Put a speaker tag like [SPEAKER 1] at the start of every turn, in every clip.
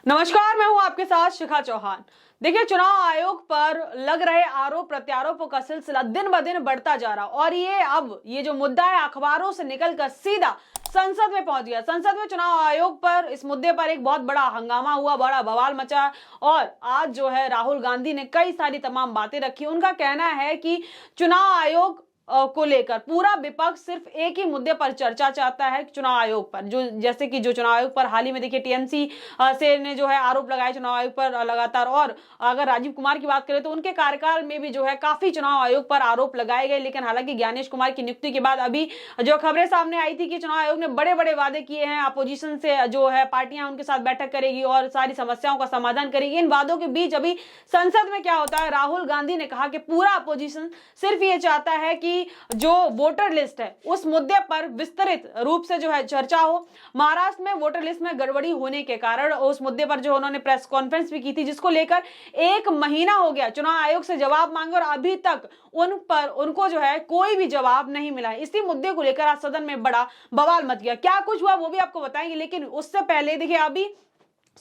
[SPEAKER 1] नमस्कार, मैं हूं आपके साथ शिखा चौहान। देखिए, चुनाव आयोग पर लग रहे आरोप प्रत्यारोपों का सिलसिला दिन ब दिन बढ़ता जा रहा और ये जो मुद्दा है अखबारों से निकलकर सीधा संसद में पहुंच गया। संसद में चुनाव आयोग पर इस मुद्दे पर एक बहुत बड़ा हंगामा हुआ, बड़ा बवाल मचा और आज जो है राहुल गांधी ने कई सारी तमाम बातें रखी। उनका कहना है कि चुनाव आयोग को लेकर पूरा विपक्ष सिर्फ एक ही मुद्दे पर चर्चा चाहता है, चुनाव आयोग पर। जैसे कि जो चुनाव आयोग पर हाल ही में देखिए टीएमसी से ने जो है आरोप लगाए चुनाव आयोग पर लगातार, और अगर राजीव कुमार की बात करें तो उनके कार्यकाल में भी जो है काफी चुनाव आयोग पर आरोप लगाए गए। लेकिन हालांकि ज्ञानेश कुमार की नियुक्ति के बाद अभी जो खबरें सामने आई थी कि चुनाव आयोग ने बड़े बड़े वादे किए हैं, अपोजिशन से जो है पार्टियां उनके साथ बैठक करेगी और सारी समस्याओं का समाधान करेगी। इन वादों के बीच अभी संसद में क्या होता है, राहुल गांधी ने कहा कि पूरा अपोजिशन सिर्फ ये चाहता है कि जो वोटर लिस्ट है उस मुद्दे पर विस्तृत रूप से जो है चर्चा हो। महाराष्ट्र में वोटर लिस्ट में गड़बड़ी होने के कारण उस मुद्दे पर जो उन्होंने प्रेस कॉन्फ्रेंस भी की थी, जिसको लेकर 1 महीना हो गया चुनाव आयोग से जवाब मांगे और अभी तक उनको जो है कोई भी जवाब नहीं मिला है। इसी मुद्दे को लेकर आज सदन में बड़ा बवाल मच गया। क्या कुछ हुआ वो भी आपको बताएंगे, लेकिन उससे पहले देखिए अभी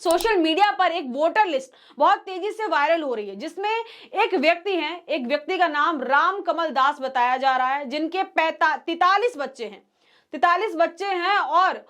[SPEAKER 1] सोशल मीडिया पर एक वोटर लिस्ट बहुत तेजी से वायरल हो रही है, जिसमें एक व्यक्ति का नाम राम कमल दास बताया जा रहा है, जिनके 43 बच्चे हैं। 43 बच्चे हैं और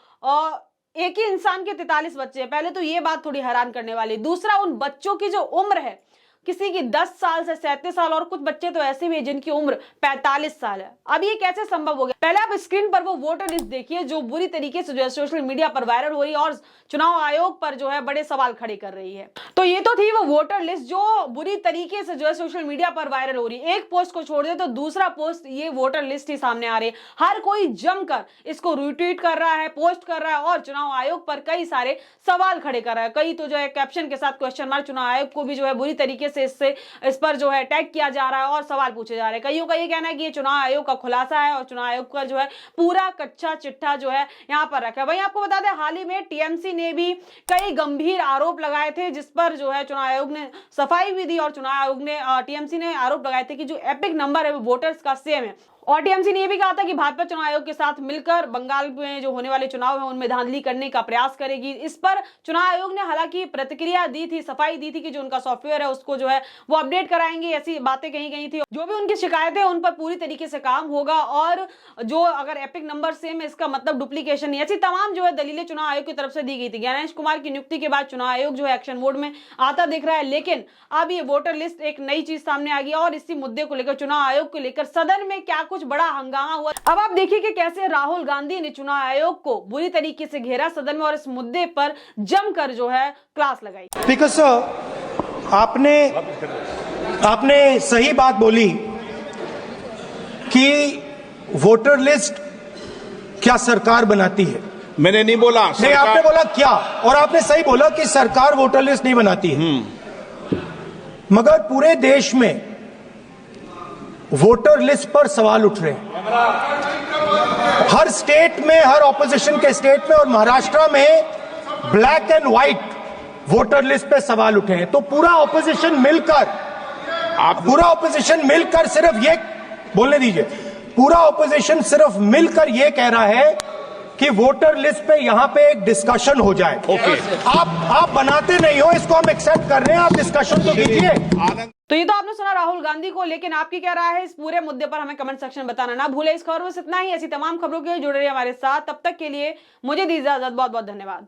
[SPEAKER 1] एक ही इंसान के 43 बच्चे हैं। पहले तो ये बात थोड़ी हैरान करने वाली। दूसरा, उन बच्चों की जो उम्र है, किसी की 10 साल से 37 साल और कुछ बच्चे तो ऐसे भी हैं जिनकी उम्र 45 साल है। अब ये कैसे संभव हो गया? पहले आप स्क्रीन पर वो वोटर लिस्ट देखिए जो बुरी तरीके से जो है सोशल मीडिया पर वायरल हो रही है और चुनाव आयोग पर जो है बड़े सवाल खड़े कर रही है। तो ये तो थी वो वोटर लिस्ट जो बुरी तरीके से जो है सोशल मीडिया पर वायरल हो रही है। एक पोस्ट को छोड़ दे तो दूसरा पोस्ट ये वोटर लिस्ट ही सामने आ रही है। हर कोई जमकर इसको रिट्वीट कर रहा है, पोस्ट कर रहा है और चुनाव आयोग पर कई सारे सवाल खड़े कर रहा है। कई तो जो है कैप्शन के साथ क्वेश्चन मार्क, चुनाव आयोग को भी जो है बुरी तरीके से इस पर जो है टैग किया जा रहा है और सवाल पूछे जा रहे हैं। कईयों का ये कहना है कि ये चुनाव आयोग का खुलासा है और चुनाव आयोग का जो है पूरा कच्चा चिट्ठा जो है यहां पर रखा है। वहीं आपको बता दें, हाल ही में टीएमसी ने भी कई गंभीर आरोप लगाए थे, जिस पर जो है चुनाव आयोग ने सफाई भी दी और चुनाव आयोग ने टीएमसी ने आरोप लगाए थे कि जो एपिक नंबर है वो वोटर्स का सेम है। और टीएमसी ने यह भी कहा था कि भाजपा चुनाव आयोग के साथ मिलकर बंगाल में जो होने वाले चुनाव है उनमें धांधली करने का प्रयास करेगी। इस पर चुनाव आयोग ने हालांकि प्रतिक्रिया दी थी, सफाई दी थी कि जो उनका सॉफ्टवेयर है उसको जो है वो अपडेट कराएंगे। ऐसी बातें कही थी। जो भी उनकी शिकायतें उन पर पूरी तरीके से काम होगा और जो अगर एपिक नंबर सेम है इसका मतलब डुप्लीकेशन नहीं, ऐसी तमाम जो है दलीलें चुनाव आयोग की तरफ से दी गई थी। ज्ञानेश कुमार की नियुक्ति के बाद चुनाव आयोग जो है एक्शन मोड में आता दिख रहा है, लेकिन अब ये वोटर लिस्ट एक नई चीज सामने आ गई और इसी मुद्दे को लेकर चुनाव आयोग को लेकर सदन में क्या कुछ बड़ा हंगामा हुआ। अब आप देखिए कि कैसे राहुल गांधी ने चुनाव आयोग को बुरी तरीके से घेरा सदन में और इस मुद्दे पर जमकर जो है क्लास लगाई।
[SPEAKER 2] स्पीकर सर, आपने सही बात बोली कि वोटर लिस्ट क्या सरकार बनाती है।
[SPEAKER 3] मैंने नहीं बोला
[SPEAKER 2] नहीं, आपने बोला क्या, और आपने सही बोला कि सरकार वोटर लिस्ट नहीं बनाती है। मगर पूरे देश में वोटर लिस्ट पर सवाल उठ रहे हैं, हर स्टेट में, हर ऑपोजिशन के स्टेट में, और महाराष्ट्र में black and white voter list पे सवाल उठे हैं। तो पूरा ऑपोजिशन मिलकर सिर्फ ये बोलने दीजिए, पूरा ऑपोजिशन सिर्फ मिलकर ये कह रहा है कि वोटर लिस्ट पे यहां पे एक डिस्कशन हो जाए। आप बनाते नहीं हो, इसको हम एक्सेप्ट कर रहे हैं, आप डिस्कशन तो कीजिए।
[SPEAKER 1] तो ये तो आपने सुना राहुल गांधी को, लेकिन आपकी क्या राय है इस पूरे मुद्दे पर हमें कमेंट सेक्शन में बताना ना भूले। इस खबर में इतना ही। ऐसी तमाम खबरों के लिए जुड़े रहिए हमारे साथ। तब तक के लिए मुझे दी इजाजत। बहुत बहुत धन्यवाद।